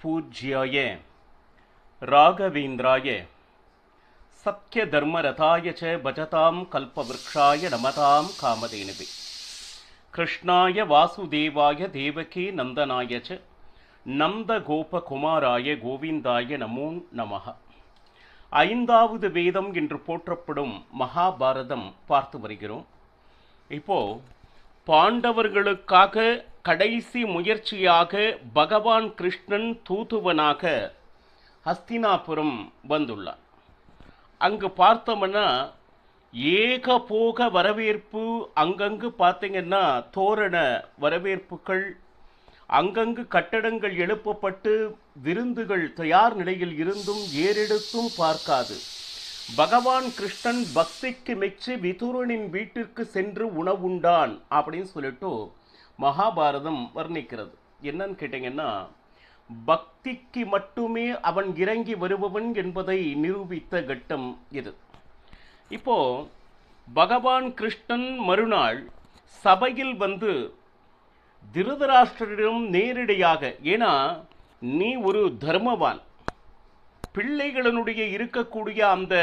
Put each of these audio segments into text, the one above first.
पूज्याय राघवेन्द्राय सत्यधर्मरथाय च भजतां कल्पवृक्षाय नमतां कामधेनुवे कृष्णाय वासुदेवाय देवकी नंदनाय च நந்தகோபகுமாராய கோவிந்தாய நமோ நமஹ. ஐந்தாவது வேதம் என்று போற்றப்படும் மகாபாரதம் பார்த்து வருகிறோம். இப்போ பாண்டவர்களுக்காக கடைசி முயற்சியாக பகவான் கிருஷ்ணன் தூதுவனாக ஹஸ்தினாபுரம் வந்துள்ளார். அங்கு பார்த்தோம்னா ஏகபோக வரவேற்பு, அங்கங்கு பார்த்தீங்கன்னா தோரண வரவேற்புகள், அங்கங்கு கட்டடங்கள் எழுப்பப்பட்டு விருந்துகள் தயார் நிலையில் இருந்தும் ஏறெடுத்தும் பார்க்காது பகவான் கிருஷ்ணன் பக்திக்கு மெச்சு விதுரனின் வீட்டிற்கு சென்று உணவுண்டான் அப்படின்னு சொல்லிட்டு மகாபாரதம் வர்ணிக்கிறது. என்னன்னு கேட்டீங்கன்னா, பக்திக்கு மட்டுமே அவன் இறங்கி வருபவன் என்பதை நிரூபித்த கட்டம் இது. இப்போ பகவான் கிருஷ்ணன் மறுநாள் சபையில் வந்து திருதராஷ்டிரரிடம் நேரடியாக, ஏன்னா நீ ஒரு தர்மவான், பிள்ளைகளினுடைய இருக்கக்கூடிய அந்த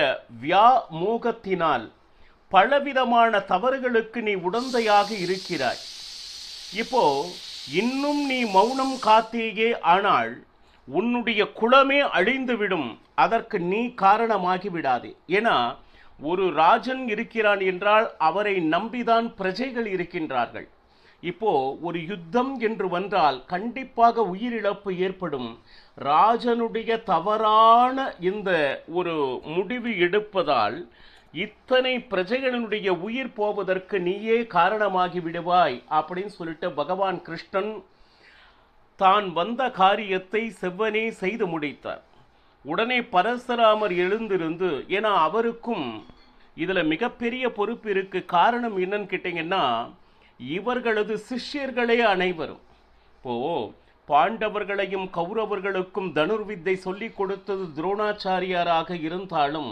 வியாமோகத்தினால் பலவிதமான தவறுகளுக்கு நீ உடந்தையாக இருக்கிறாய். இப்போ இன்னும் நீ மௌனம் காத்தேயே ஆனால் உன்னுடைய குலமே அழிந்துவிடும். அதற்கு நீ காரணமாகி விடாதே. ஏன்னா ஒரு ராஜன் இருக்கிறான் என்றால் அவரை நம்பிதான் பிரஜைகள் இருக்கின்றார்கள். இப்போ ஒரு யுத்தம் என்று வந்தால் கண்டிப்பாக உயிரிழப்பு ஏற்படும். ராஜனுடைய தவறான இந்த ஒரு முடிவு எடுப்பதால் இத்தனை பிரஜைகளினுடைய உயிர் போவதற்கு நீயே காரணமாகி விடுவாய் அப்படின்னு சொல்லிட்டு பகவான் கிருஷ்ணன் தான் வந்த காரியத்தை செவ்வனே செய்து முடித்தார். உடனே பரசுராமர் எழுந்திருந்து, ஏன்னா அவருக்கும் இதுல மிகப்பெரிய பொறுப்பு இருக்கு. காரணம் என்னன்னு கேட்டீங்கன்னா, இவர்களது சிஷ்யர்களே அனைவரும். இப்போ பாண்டவர்களையும் கௌரவர்களுக்கும் தனுர்வித்தை சொல்லிக் கொடுத்தது துரோணாச்சாரியாராக இருந்தாலும்,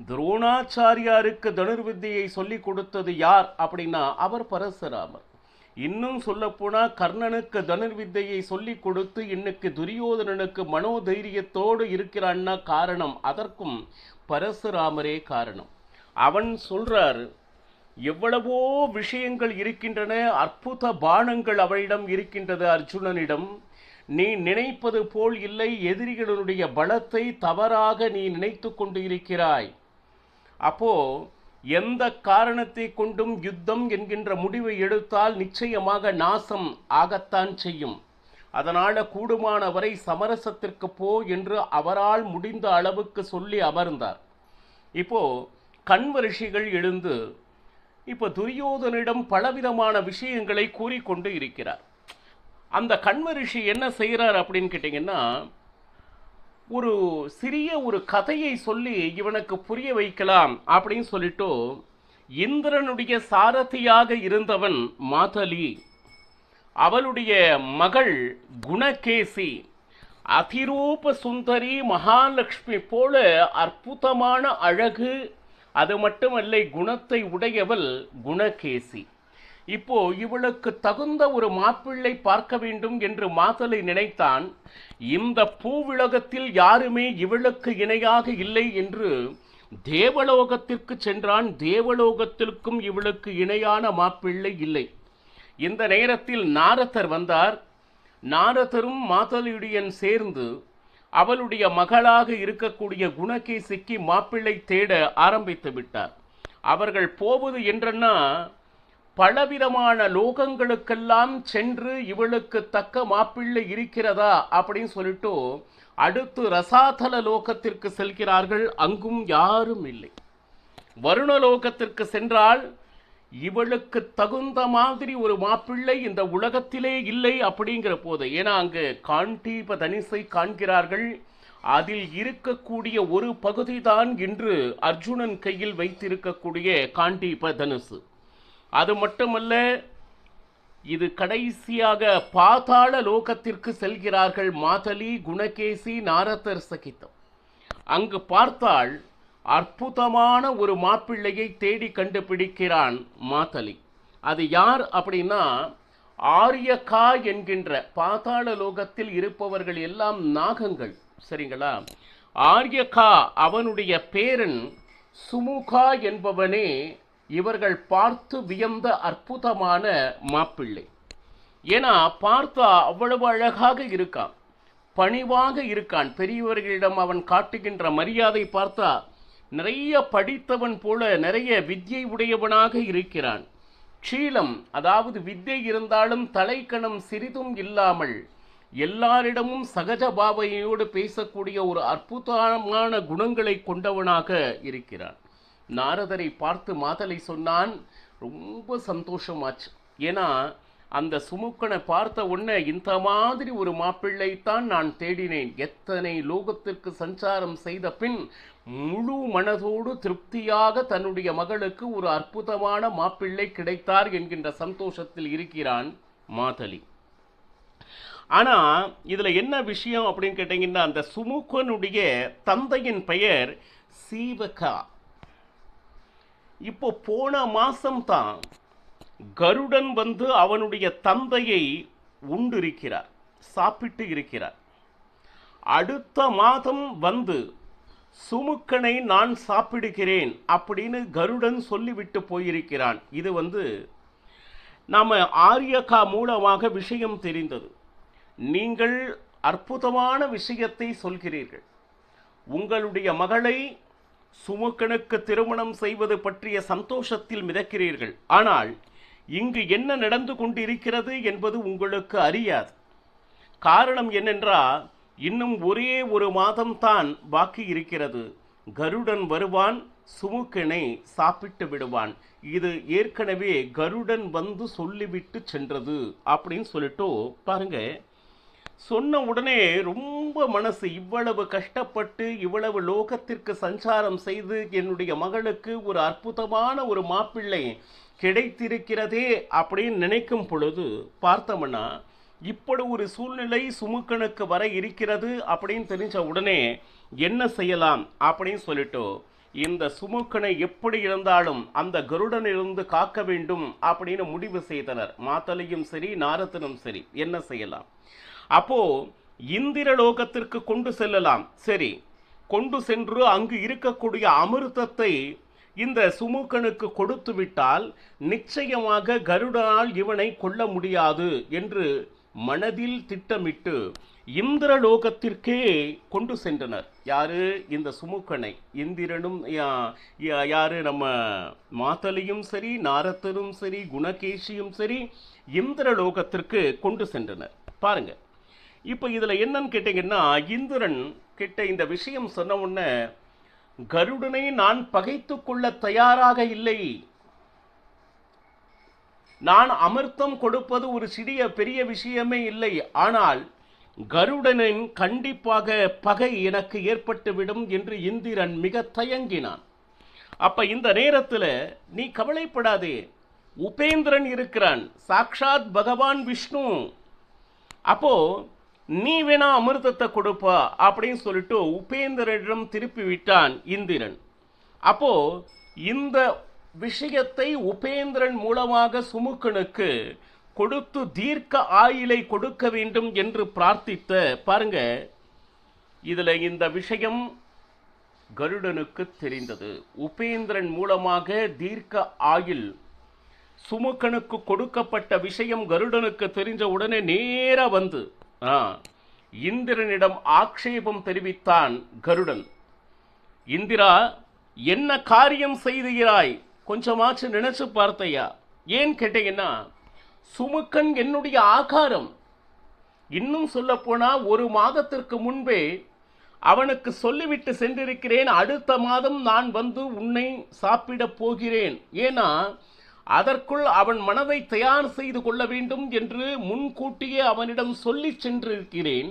துரோணாச்சாரியாருக்கு தனுர்வித்தையை சொல்லிக் கொடுத்தது யார் அப்படின்னா அவர் பரசுராமர். இன்னும் சொல்ல போனா கர்ணனுக்கு தனுர்வித்தையை சொல்லிக் கொடுத்து இன்னைக்கு துரியோதனனுக்கு மனோதைரியத்தோடு இருக்கிறான்னா காரணம் அதற்கும் பரசுராமரே காரணம். அவன் சொல்றாரு, எவ்வளவோ விஷயங்கள் இருக்கின்றன, அற்புத பானங்கள் அவளிடம் இருக்கின்றது அர்ஜுனனிடம். நீ நினைப்பது போல் இல்லை, எதிரிகளுடைய பலத்தை தவறாக நீ நினைத்து கொண்டு இருக்கிறாய். அப்போ எந்த காரணத்தை கொண்டும் யுத்தம் என்கின்ற முடிவை எடுத்தால் நிச்சயமாக நாசம் ஆகத்தான் செய்யும். அதனால கூடுமான வரை சமரசத்திற்கு போ என்று அவரால் முடிந்த அளவுக்கு சொல்லி அமர்ந்தார். இப்போ கண்வ ரிஷிகள் எழுந்து இப்போ துரியோதனிடம் பலவிதமான விஷயங்களை கூறிக்கொண்டு இருக்கிறார். அந்த கண்வ ரிஷி என்ன செய்கிறார் அப்படின்னு கேட்டிங்கன்னா, ஒரு சிறிய ஒரு கதையை சொல்லி இவனுக்கு புரிய வைக்கலாம் அப்படின்னு சொல்லிட்டு, இந்திரனுடைய சாரதியாக இருந்தவன் மாதலி, அவளுடைய மகள் குணகேசி, அதிரூப சுந்தரி மகாலட்சுமி போல அற்புதமான அழகு, அது மட்டுமல்ல குணத்தை உடையவள் குணகேசி. இப்போ இவளுக்கு தகுந்த ஒரு மாப்பிள்ளை பார்க்க வேண்டும் என்று மாதலை நினைத்தான். இந்த பூவிலகத்தில் யாருமே இவளுக்கு இணையாக இல்லை என்று தேவலோகத்திற்கு சென்றான். தேவலோகத்திற்கும் இவளுக்கு இணையான மாப்பிள்ளை இல்லை. இந்த நேரத்தில் நாரதர் வந்தார். நாரதரும் மாதலியுடன் சேர்ந்து அவளுடைய மகளாக இருக்கக்கூடிய குணகேசிக்கு மாப்பிள்ளை தேட ஆரம்பித்து விட்டார். அவர்கள் போவது என்றன்னா பலவிதமான லோகங்களுக்கெல்லாம் சென்று இவளுக்கு தக்க மாப்பிள்ளை இருக்கிறதா அப்படின்னு சொல்லிட்டு அடுத்து ரசாதல லோகத்திற்கு செல்கிறார்கள். அங்கும் யாரும் இல்லை. வருணலோகத்திற்கு சென்றால் இவளுக்கு தகுந்த மாதிரி ஒரு மாப்பிள்ளை இந்த உலகத்திலே இல்லை அப்படிங்கிற போது, ஏன்னா அங்கு காண்டீப தனுசை காண்கிறார்கள். அதில் இருக்கக்கூடிய ஒரு பகுதி தான் இன்று அர்ஜுனன் கையில் வைத்திருக்கக்கூடிய காண்டீப தனுசு. அது மட்டுமல்ல, இது கடைசியாக பாதாள லோகத்திற்கு செல்கிறார்கள் மாதலி, குணகேசி, நாரதர் சகிதம். அங்கு பார்த்தால் அற்புதமான ஒரு மாப்பிள்ளையை தேடி கண்டுபிடிக்கிறான் மாதலி. அது யார் அப்படின்னா ஆரியகா என்கின்ற பாதாள லோகத்தில் இருப்பவர்கள் எல்லாம் நாகங்கள், சரிங்களா? ஆரியகா அவனுடைய பேரன் சுமுகா என்பவனே இவர்கள் பார்த்து வியந்த அற்புதமான மாப்பிள்ளை. ஏன்னா பார்த்தா அவ்வளவு அழகாக இருக்கான், பணிவாக இருக்கான். பெரியவர்களிடம் அவன் காட்டுகின்ற மரியாதை பார்த்தா நிறைய படித்தவன் போல நிறைய வித்யை உடையவனாக இருக்கிறான். ஷீலம், அதாவது வித்தை இருந்தாலும் தலைக்கணம் சிறிதும் இல்லாமல் எல்லாரிடமும் சகஜ பாவையோடு பேசக்கூடிய ஒரு அற்புதமான குணங்களை கொண்டவனாக இருக்கிறான். நாரதரை பார்த்து மாதலை சொன்னான், ரொம்ப சந்தோஷமாச்சு. ஏன்னா அந்த சுமுக்கனை பார்த்த உடனே இந்த மாதிரி ஒரு மாப்பிள்ளைத்தான் நான் தேடினேன். எத்தனை லோகத்திற்கு சஞ்சாரம் செய்த பின் முழு மனதோடு திருப்தியாக தன்னுடைய மகளுக்கு ஒரு அற்புதமான மாப்பிள்ளை கிடைத்தார் என்கின்ற சந்தோஷத்தில் இருக்கிறான் மாதலி. ஆனா இதுல என்ன விஷயம் அப்படின்னு கேட்டீங்கன்னா, அந்த சுமுகனுடைய தந்தையின் பெயர் சீவகா. இப்போ போன மாசம்தான் கருடன் வந்து அவனுடைய தந்தையை உண்டிருக்கிறார், சாப்பிட்டு இருக்கிறார். அடுத்த மாதம் வந்து சுமுக்கனை நான் சாப்பிடுகிறேன் அப்படின்னு கருடன் சொல்லிவிட்டு போயிருக்கிறான். இது நாம ஆரியகா மூலமாக விஷயம் தெரிந்தது. நீங்கள் அற்புதமான விஷயத்தை சொல்கிறீர்கள். உங்களுடைய மகளை சுமுக்கனுக்கு திருமணம் செய்வது பற்றிய சந்தோஷத்தில் மிதக்கிறீர்கள். ஆனால் இங்கு என்ன நடந்து கொண்டிருக்கிறது என்பது உங்களுக்கு அறியாது. காரணம் என்னென்றால், இன்னும் ஒரே ஒரு மாதம்தான் பாக்கி இருக்கிறது. கருடன் வருவான், சுமுக்கனை சாப்பிட்டு விடுவான். இது ஏற்கனவே கருடன் வந்து சொல்லிவிட்டு சென்றது அப்படின்னு சொல்லிட்டு பாருங்க. சொன்ன உடனே ரொம்ப மனசு, இவ்வளவு கஷ்டப்பட்டு இவ்வளவு லோகத்திற்கு சஞ்சாரம் செய்து என்னுடைய மகளுக்கு ஒரு அற்புதமான ஒரு மாப்பிள்ளை கிடைத்திருக்கிறதே அப்படின்னு நினைக்கும் பொழுது பார்த்தோம்னா, இப்படி ஒரு சூழ்நிலை சுமுக்கனுக்கு வர இருக்கிறது அப்படின்னு தெரிஞ்ச உடனே என்ன செய்யலாம் அப்படின்னு சொல்லிட்டு, இந்த சுமுக்கனை எப்படி இருந்தாலும் அந்த கருடனிலிருந்து காக்க வேண்டும் அப்படின்னு முடிவு செய்தனர். மாதலியும் சரி நாரதனும் சரி. என்ன செய்யலாம்? அப்போ இந்திர லோகத்திற்கு கொண்டு செல்லலாம். சரி, கொண்டு சென்று அங்கு இருக்கக்கூடிய அமிர்தத்தை இந்த சுமுக்கனுக்கு கொடுத்து விட்டால் நிச்சயமாக கருடனால் இவனை கொல்ல முடியாது என்று மனதில் திட்டமிட்டு இந்திரலோகத்திற்கே கொண்டு சென்றனர். யாரு? இந்த சுமுக்கனை. இந்திரனும் யாரு? நம்ம மாதலியும் சரி, நாரதனும் சரி, குணகேசியும் சரி, இந்திரலோகத்திற்கு கொண்டு சென்றனர். பாருங்க, இப்போ இதுல என்னன்னு கேட்டீங்கன்னா, இந்திரன் கிட்ட இந்த விஷயம் சொன்ன உடனே, கருடனை நான் பகைத்து கொள்ள தயாராக இல்லை. நான் அமிர்தம் கொடுப்பது ஒரு சிறிய பெரிய விஷயமே இல்லை. ஆனால் கருடனின் கண்டிப்பாக பகை எனக்கு ஏற்பட்டுவிடும் என்று இந்திரன் மிக தயங்கினான். அப்ப இந்த நேரத்தில் நீ கவலைப்படாதே, உபேந்திரன் இருக்கிறான், சாக்ஷாத் பகவான் விஷ்ணு. அப்போ நீ வேணா அமிர்தத்தை கொடுப்பா அப்படின்னு சொல்லிட்டு உபேந்திரனிடம் திருப்பி விட்டான் இந்திரன். அப்போ இந்த விஷயத்தை உபேந்திரன் மூலமாக சுமுக்கனுக்கு கொடுத்து தீர்க்க ஆயுளை கொடுக்க வேண்டும் என்று பிரார்த்தித்த. பாருங்க, இதுல இந்த விஷயம் கருடனுக்கு தெரிந்தது. உபேந்திரன் மூலமாக தீர்க்க ஆயுள் சுமுக்கனுக்கு கொடுக்கப்பட்ட விஷயம் கருடனுக்கு தெரிஞ்ச உடனே நேர வந்து இந்திரனிடம் ஆக்ஷேபம் தெரிவித்தான் கருடன். இந்திரா, என்ன காரியம் செய்துகிறாய்? கொஞ்சமாச்சு நினைச்சு பார்த்தையா? ஏன் கேட்டீங்கன்னா, சுமுக்கன் என்னுடைய ஆகாரம். இன்னும் சொல்ல போனா ஒரு மாதத்திற்கு முன்பே அவனுக்கு சொல்லிவிட்டு சென்றிருக்கிறேன், அடுத்த மாதம் நான் வந்து உன்னை சாப்பிட போகிறேன். ஏன்னா அதற்குள் அவன் மனதை தயார் செய்து கொள்ள வேண்டும் என்று முன்கூட்டியே அவனிடம் சொல்லி சென்றிருக்கிறேன்.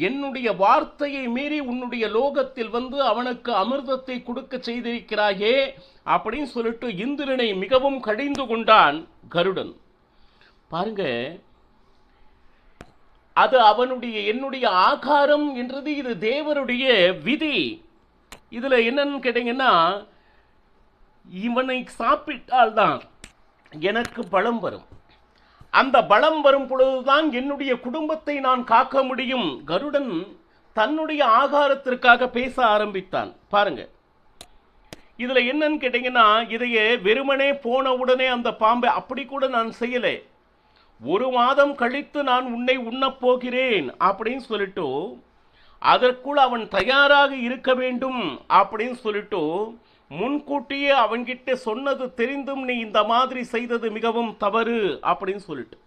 என்னுடைய வார்த்தையை மீறி உன்னுடைய லோகத்தில் வந்து அவனுக்கு அமிர்தத்தை கொடுக்க செய்திருக்கிறாயே அப்படின்னு சொல்லிட்டு இந்திரனை மிகவும் கடிந்து கொண்டான் கருடன். பாருங்க, அது அவனுடைய என்னுடைய ஆகாரம் என்றது இது தேவருடைய விதி. இதுல என்னன்னு கேட்டீங்கன்னா, இவனை சாப்பிட்டால்தான் எனக்கு பலம் வரும். அந்த பலம் வரும் பொழுதுதான் என்னுடைய குடும்பத்தை நான் காக்க முடியும். கருடன் தன்னுடைய ஆகாரத்திற்காக பேச ஆரம்பித்தான். பாருங்க, இதுல என்னன்னு கேட்டீங்கன்னா, இதையே வெறுமனே போன உடனே அந்த பாம்பை அப்படி கூட நான் செய்யலை. 1 மாதம் கழித்து நான் உன்னை உண்ணப் போகிறேன் அப்படின்னு சொல்லிட்டு, அதற்குள் அவன் தயாராக இருக்க வேண்டும் அப்படின்னு சொல்லிட்டு, முன்கூட்டியே அவன்கிட்ட சொன்னது தெரிந்தும் நீ இந்த மாதிரி செய்தது மிகவும் தவறு அப்படின்னு சொல்லிட்டு,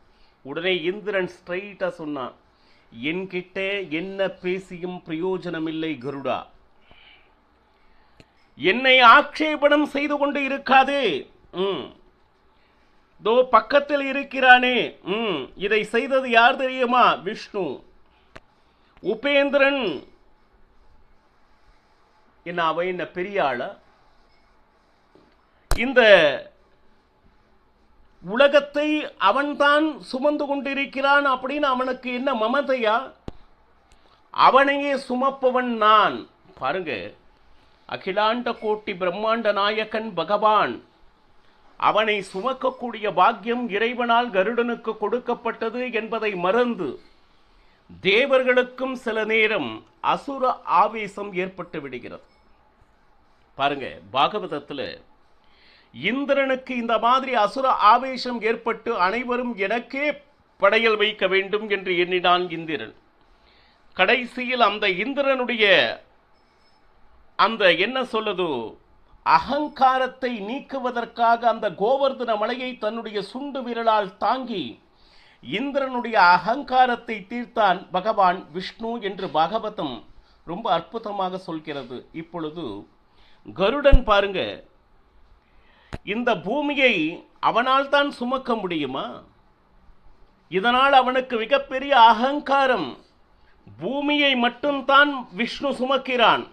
உடனே இந்திரன் ஸ்ட்ரைட்டா சொன்னான், என்கிட்ட என்ன பேசியும் பிரயோஜனம் இல்லை கருடா, என்னை ஆட்சேபணம் செய்து கொண்டு இருக்காதே. தோ பக்கத்தில் இருக்கிறானே, இதை செய்தது யார் தெரியுமா? விஷ்ணு. உபேந்திரன் என்ன, அவன் என்ன பெரிய ஆளா? இந்த உலகத்தை அவன்தான் சுமந்து கொண்டிருக்கிறான் அப்படின்னு அவனுக்கு என்ன மமதையா? அவனையே சுமப்பவன் நான். பாருங்க, அகிலாண்ட கோட்டி பிரம்மாண்ட நாயகன் பகவான், அவனை சுமக்கக்கூடிய பாக்கியம் இறைவனால் கருடனுக்கு கொடுக்கப்பட்டது என்பதை மறந்து தேவர்களுக்கும் சில நேரம் அசுர ஆவேசம் ஏற்பட்டு விடுகிறது. பாருங்க, பாகவதத்தில் இந்திரனுக்கு இந்த மாதிரி அசுர ஆவேசம் ஏற்பட்டு அனைவரும் எனக்கே படையல் வைக்க வேண்டும் என்று எண்ணினான் இந்திரன். கடைசியில் அந்த இந்திரனுடைய அந்த என்ன சொல்லுது, அகங்காரத்தை நீக்குவதற்காக அந்த கோவர்தன மலையை தன்னுடைய சுண்டு விரலால் தாங்கி இந்திரனுடைய அகங்காரத்தை தீர்த்தான் பகவான் விஷ்ணு என்று பாகவதம் ரொம்ப அற்புதமாக சொல்கிறது. இப்பொழுது கருடன் பாருங்க, இந்த பூமியை அவனால் தான் சுமக்க முடியுமா? இதனால் அவனுக்கு மிகப்பெரிய அகங்காரம். பூமியை மட்டும்தான் விஷ்ணு சுமக்கிறான்.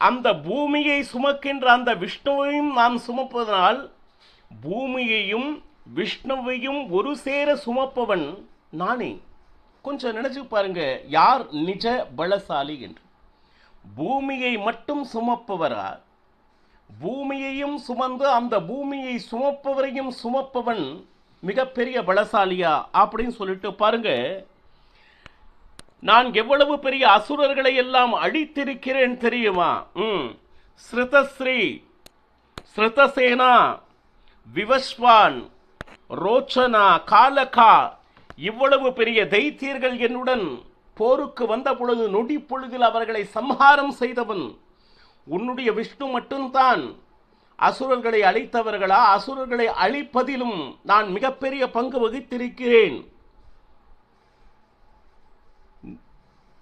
அந்த பூமியை சுமக்கின்ற அந்த விஷ்ணுவையும் நாம் சுமப்பதனால் பூமியையும் விஷ்ணுவையும் ஒரு சேர சுமப்பவன் நானே. கொஞ்சம் நினைச்சு பாருங்க, யார் நிஜ பலசாலி என்று. பூமியை மட்டும் சுமப்பவரா? பூமியையும் சுமந்து அந்த பூமியை சுமப்பவரையும் சுமப்பவன் மிகப்பெரிய பலசாலியா அப்படின்னு சொல்லிட்டு பாருங்க, நான் எவ்வளவு பெரிய அசுரர்களை எல்லாம் அழித்திருக்கிறேன் தெரியுமா? ஸ்ருதஸ்ரீ, ஸ்ருதசேனா, விவஸ்வான், ரோச்சனா, காலகா, இவ்வளவு பெரிய தைத்தியர்கள் என்னுடன் போருக்கு வந்த பொழுது நொடி பொழுதில் அவர்களை சம்ஹாரம் செய்தவன் உன்னுடைய விஷ்ணு மட்டும்தான். அசுரர்களை அழித்தவர்களா? அசுரர்களை அழிப்பதிலும் நான் மிகப்பெரிய பங்கு வகித்திருக்கிறேன்.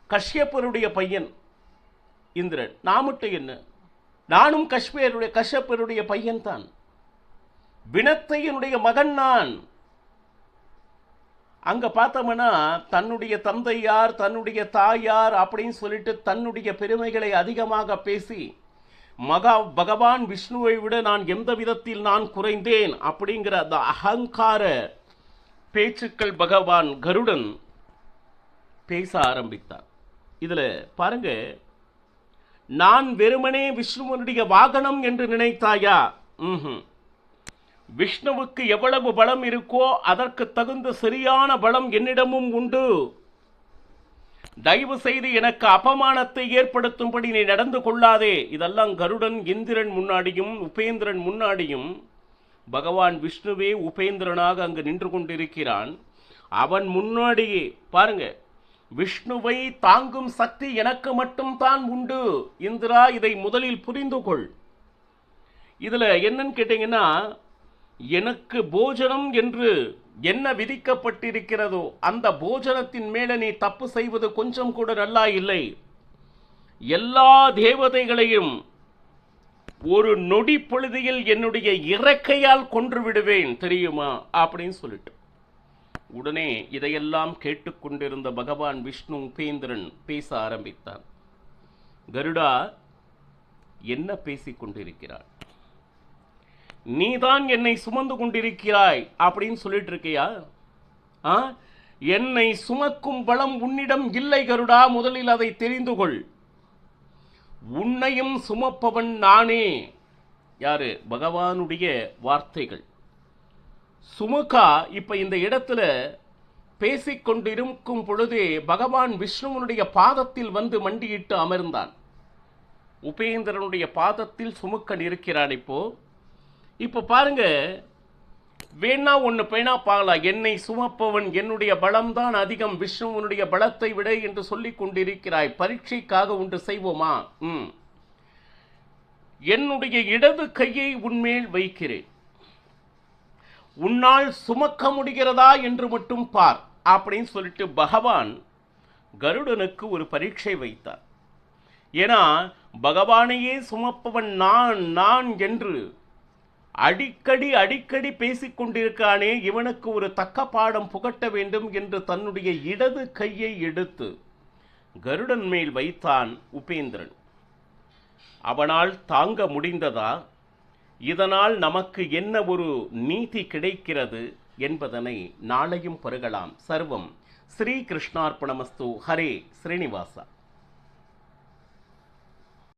கஷ்யப்பருடைய பையன் இந்திரன். நான் மட்டும் என்ன, நானும் கஷ்யப்பருடைய பையன் தான். வினத்தையனுடைய மகன் நான். அங்க பார்த்தோம்னா தன்னுடைய தந்தை யார், தன்னுடைய தாய் யார் அப்படின்னு சொல்லிட்டு தன்னுடைய பெருமைகளை அதிகமாக பேசி பகவான் விஷ்ணுவை விட நான் எந்த விதத்தில் நான் குறைந்தேன் அப்படிங்கிற அந்த அகங்கார பேச்சுக்கள் பகவான் கருடன் பேச ஆரம்பித்தார். இதுல பாருங்க, நான் வெறுமனே விஷ்ணுவனுடைய வாகனம் என்று நினைத்தாயா? விஷ்ணுவுக்கு எவ்வளவு பலம் இருக்கோ அதற்கு தகுந்த சரியான பலம் என்னிடமும் உண்டு. தயவு செய்து எனக்கு அபமானத்தை ஏற்படுத்தும்படி நீ நடந்து கொள்ளாதே. இதெல்லாம் கருடன் இந்திரன் முன்னாடியும் உபேந்திரன் முன்னாடியும் பகவான் விஷ்ணுவே உபேந்திரனாக அங்கு நின்று கொண்டிருக்கிறான். அவன் முன்னாடியே பாருங்க, விஷ்ணுவை தாங்கும் சக்தி எனக்கு மட்டும்தான் உண்டு. இந்திரா, இதை முதலில் புரிந்து கொள். இதுல என்னன்னு கேட்டீங்கன்னா, எனக்கு போஜனம் என்று என்ன விதிக்கப்பட்டிருக்கிறதோ அந்த போஜனத்தின் மேல நீ தப்பு செய்வது கொஞ்சம் கூட நல்லா இல்லை. எல்லா தேவதைகளையும் ஒரு நொடி பொழுதில் என்னுடைய இறக்கையால் கொன்று விடுவேன் தெரியுமா அப்படின்னு சொல்லிட்டு உடனே இதையெல்லாம் கேட்டுக்கொண்டிருந்த பகவான் விஷ்ணு உபேந்திரன் பேச ஆரம்பித்தான். கருடா, என்ன பேசிக் கொண்டிருக்கிறாய்? நீதான் என்னை சுமந்து கொண்டிருக்கிறாய் அப்படின்னு சொல்லிட்டு இருக்கியா? என்னை சுமக்கும் பலம் உன்னிடம் இல்லை கருடா. முதலில் அதை தெரிந்து கொள். உன்னையும் சுமப்பவன் நானே. யாரு? பகவானுடைய வார்த்தைகள். சுமுகா இப்ப இந்த இடத்துல பேசிக்கொண்டிருக்கும் பொழுதே பகவான் விஷ்ணுவனுடைய பாதத்தில் வந்து மண்டியிட்டு அமர்ந்தான். உபேந்திரனுடைய பாதத்தில் சுமுக்கன் இருக்கிறான். இப்போ பாருங்க, வேணா ஒன்று பேணா பார்க்கலாம். என்னை சுமப்பவன் என்னுடைய பலம்தான் அதிகம் விஷ்ணுவனுடைய பலத்தை விட என்று சொல்லிக் கொண்டிருக்கிறாய். பரீட்சைக்காக ஒன்று செய்வோமா? என்னுடைய இடது கையை உன்மேல் வைக்கிறேன், உன்னால் சுமக்க முடிகிறதா என்று மட்டும் பார் அப்படின்னு சொல்லிட்டு பகவான் கருடனுக்கு ஒரு பரீட்சை வைத்தார். ஏன்னா பகவானையே சுமப்பவன் நான் நான் என்று அடிக்கடி அடிக்கடி பேசிக்கொண்டிருக்கானே, இவனுக்கு ஒரு தக்க பாடம் புகட்ட வேண்டும் என்று தன்னுடைய இடது கையை எடுத்து கருடன் மேல் வைத்தான் உபேந்திரன். அவனால் தாங்க முடிந்ததா? இதனால் நமக்கு என்ன ஒரு நீதி கிடைக்கிறது என்பதனை நாளையும் பருகலாம். சர்வம் ஸ்ரீ கிருஷ்ணார்ப்பணமஸ்து. ஹரே ஸ்ரீனிவாசா.